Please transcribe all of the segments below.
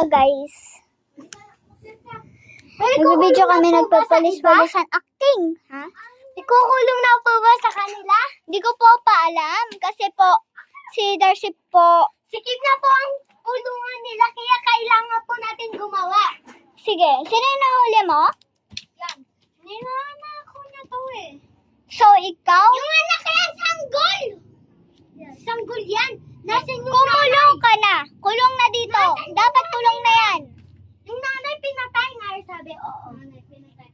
guys. Nagbibideo kami nagpapalis-palisan acting. Ha? Ikukulong na po ba sa kanila? Hindi ko po paalam kasi po si Darcy po. Sikip na po ang kulungan nila kaya kailangan po natin gumawa. Sige, sino yung nahuli mo? Yan. Ninanako na to eh. So, ikaw? Yung anak kaya sanggol! Sanggol yan. Nasaan yung Kumulong nanay? ka na. Kulong na dito. Dapat kulong na yan. Yung nanay pinatay nga sabi, oo. Nanay pinatay.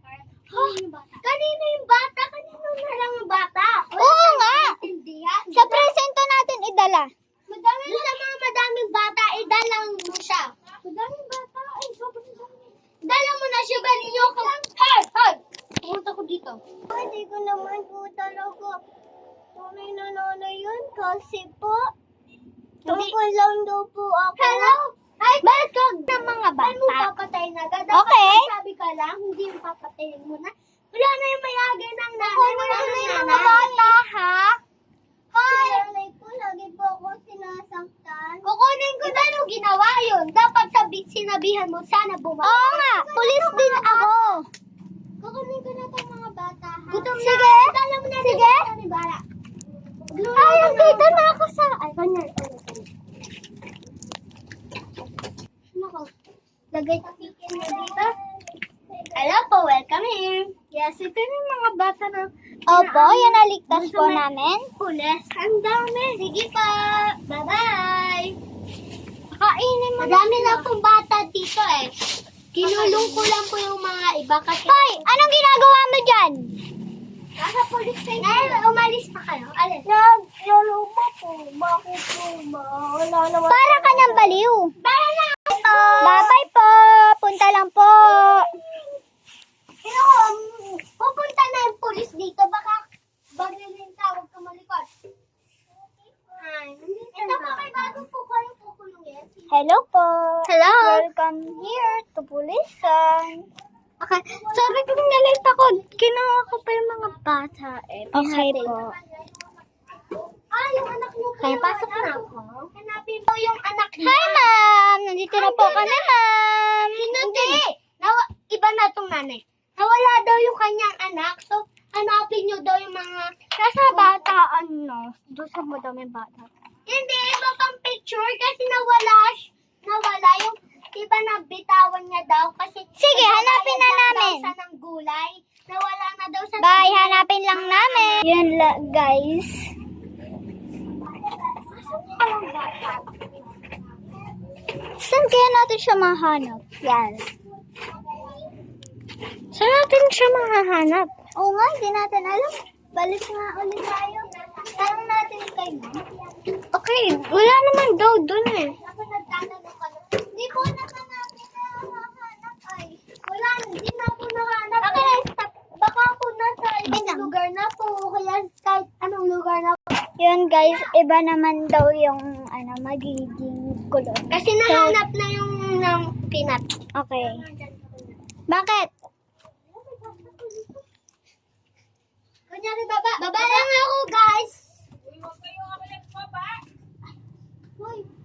Kanino yung bata? Kanino na lang yung bata? Oo nga. Intindihan. Sa presento natin idala. Madami sa mga madaming bata, idalang mo siya. Madaming bata, ay sobrang dami. Dala mo na siya, galinyo ko. Hey, hey! Pumunta ko dito. Hindi ko naman po talaga tunay na nanay yun kasi po tungkol lang daw po ako. Hello? Ay, Bakit ka ng mga Ay mo bata? papatayin na agad. Okay. Sabi ka lang, hindi yung papatayin mo na. Wala na yung mayagay ng nanay. Kunin Wala ko na na yung yung mga mga bata, ha? Hi! Nanay po, lagi po ako sinasaktan. Kukunin ko na yung ginawa yun. Dapat sinabihan mo, sana bumaba. Oo nga, pulis din ako. Kukunin ko na itong mga bata, ha? Gutom na. Sige. Dala mo na Sige. dito sa bala. Ay, andito na ako sa... Ay, ganyan. Nako. Lagay ko chicken na dito. Hello po, welcome here. Yes, ito yung mga bata na Opo, yan naligtas po namin. pulis. Ang dami. Sige pa. Bye-bye. Kainin mo. Madami na akong bata dito eh. Kinulong ko lang po yung mga iba kasi... Hoy, anong ginagawa mo dyan? Nasa police station. Ay, umalis pa kayo. Alis. Nagluluma po. Bakit po ba? Wala naman. Para ka ng baliw. Tara na! Bye-bye po. Punta lang po. Pero, pupunta na yung police dito. Baka bagilin ka. Huwag ka malikot. Ay, ito po kay bago po kayo kukulungin. Hello po. Hello. Welcome here to Pulisan. Okay. Sabi ko nalate ako. Ginawa ko pa yung mga bata eh. Okay po. Ah, yung anak mo po. Kaya yung pasok anak na ko. Hanapin mo yung anak niya. Hi, ma'am. Nandito na po kami, ma'am. Hindi. Iba na itong nanay. Nawala daw yung kanyang anak. So, hanapin nyo daw yung mga... Nasa bataan, no? Doon sa madaming bata. Hindi, iba pang picture kasi nawala yung... Diba nabitawan niya daw kasi... Sige, hanapin na namin. Sa ng gulay. Nawala na daw sa... Bye, hanapin lang namin. Yun guys. Saan kaya natin siya mahanap? Yan. Saan natin siya mahahanap? Oo nga, hindi natin alam. Balik nga ulit tayo. Tanong natin kay ma'am. Okay, wala naman daw dun eh. Ako nagtatanong ka. Hindi po na natin nahanap ay. Wala, hindi na po nahanap. Okay, stop. Baka po nasa lang. lugar na po. Kaya kahit anong lugar na po. Yun guys, iba naman daw yung magiging kulot. Kasi nahanap na yung ng peanut. Okay. Bakit? Kunyari baba. Baba lang ako, guys.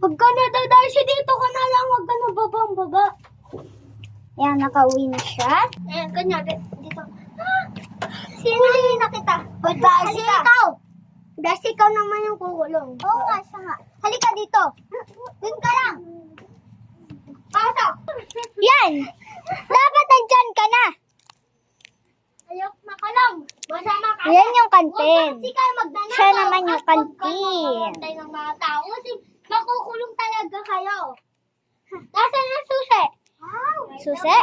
Huwag ka na daw Darcy dito ka na lang. Huwag ka na baba. Yan, nakauwi na siya. Ayan, kunyari dito. Ah, sino yung nakita? O, Darcy, ikaw. Darcy, ikaw naman yung kukulong. Oo nga, siya nga. Halika dito. Dun ka lang. Pasok. Yan! Dapat nandyan ka na. Ayok makalong. Masama ka. Yan yung kantin. Huwag kasi kayo magdanakaw. Siya naman yung At huwag kantin. kayo mamantay ng mga tao. Kasi makukulong talaga kayo. Nasaan yung susi? Susi?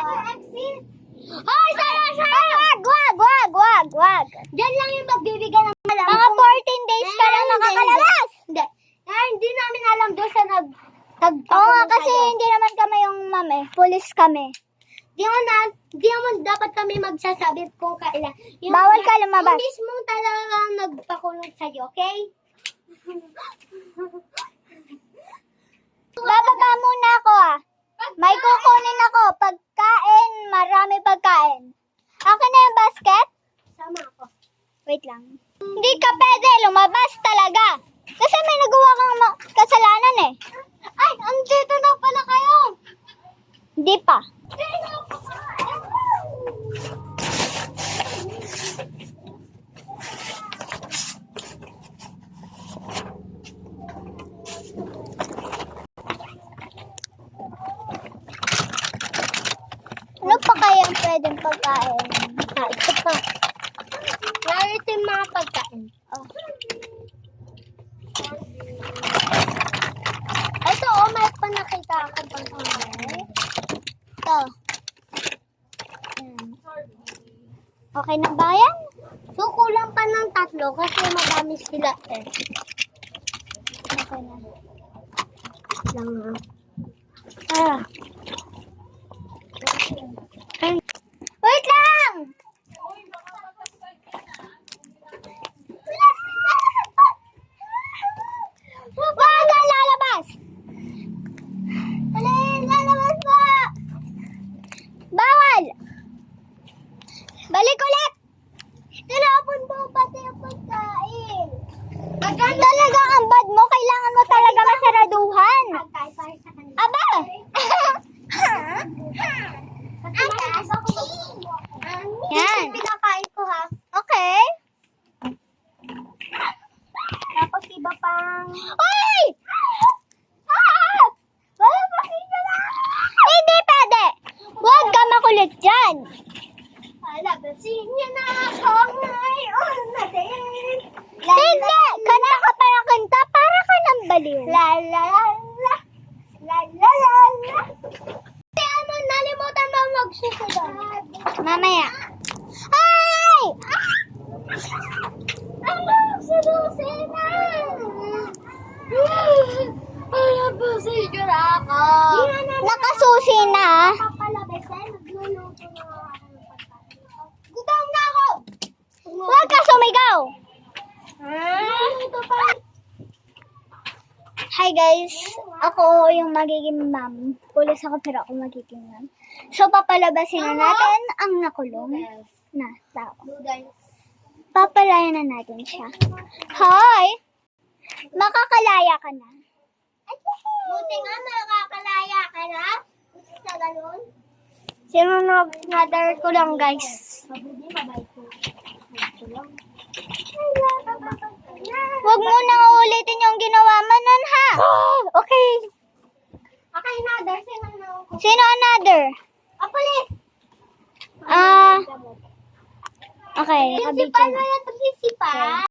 Hoy, saya! Wag! Diyan lang yung magbibigay ng alam. Mga 14 days ka lang nakakalabas. Hindi. Hindi namin alam doon sa Oo nga, kasi hindi naman kami yung ma'am Pulis kami. Di mo dapat kami magsasabi kung kailan. Bawal ka lumabas. Yung mismo talaga nagpakulong sa'yo, okay? Bababa muna ako May kukunin ako. Pagkain, marami pagkain. Akin na yung basket? Sama ako. Wait lang. Hindi ka pwede, lumabas talaga. Kasi may nagawa kang kasalanan eh. Ay, andito na pala kayo. Hindi pa. Ano pa kaya ang pwedeng pagkain? Ito pa. Narito yung mga pagkain. Oh. Ito, may panakita ako pagkain. Ito. Okay na ba yan? So, kulang pa ng 3 kasi madami sila eh. Okay na. Lang nga. Ah. Wait lang! Wag kang lalabas! Lalabas po! Bawal! Balik ulit! Tinapon po pati ang pagkain. Talaga ang bad mo, kailangan mo talaga masaraduhan. Pagkain para sa kanila. Aba! Yan. Pinakain ko ha. Okay. Tapos iba pang... Oy! Ah! Wala pa kita na! Hindi pwede! Huwag ka makulit dyan! Alabasin niya na ako ngayon na din. Hindi! Kanta ka pa ng kanta para ka ng baliw. La la la la. La la la la. Kasi ano, nalimutan mo magsusunod. Mamaya. Ay! Ano, sususin na. Alabasin niyo na ako. Nakasusi na. Papalabasin, nagluluto na ako ng pagkain. Gutom na ako. Huwag ka sumigaw. Nagluluto pa. Hi guys, ako yung magiging ma'am. Pulis ako pero ako magiging ma'am. So papalabasin na natin ang nakulong na tao. Noodles. Papalayan na natin siya. Hi! Makakalaya ka na. Buti nga, nakakalaya ka na. Sa ganun. Sinunod-nother ko lang guys. Mabuti, mabait ko. Huwag mo nang ulitin yung ginawa mo nun ha. Okay. Okay, another. Sino na ako? Sino another? Apalit! Ah, okay. Principal Kabidyo na na. yung principal.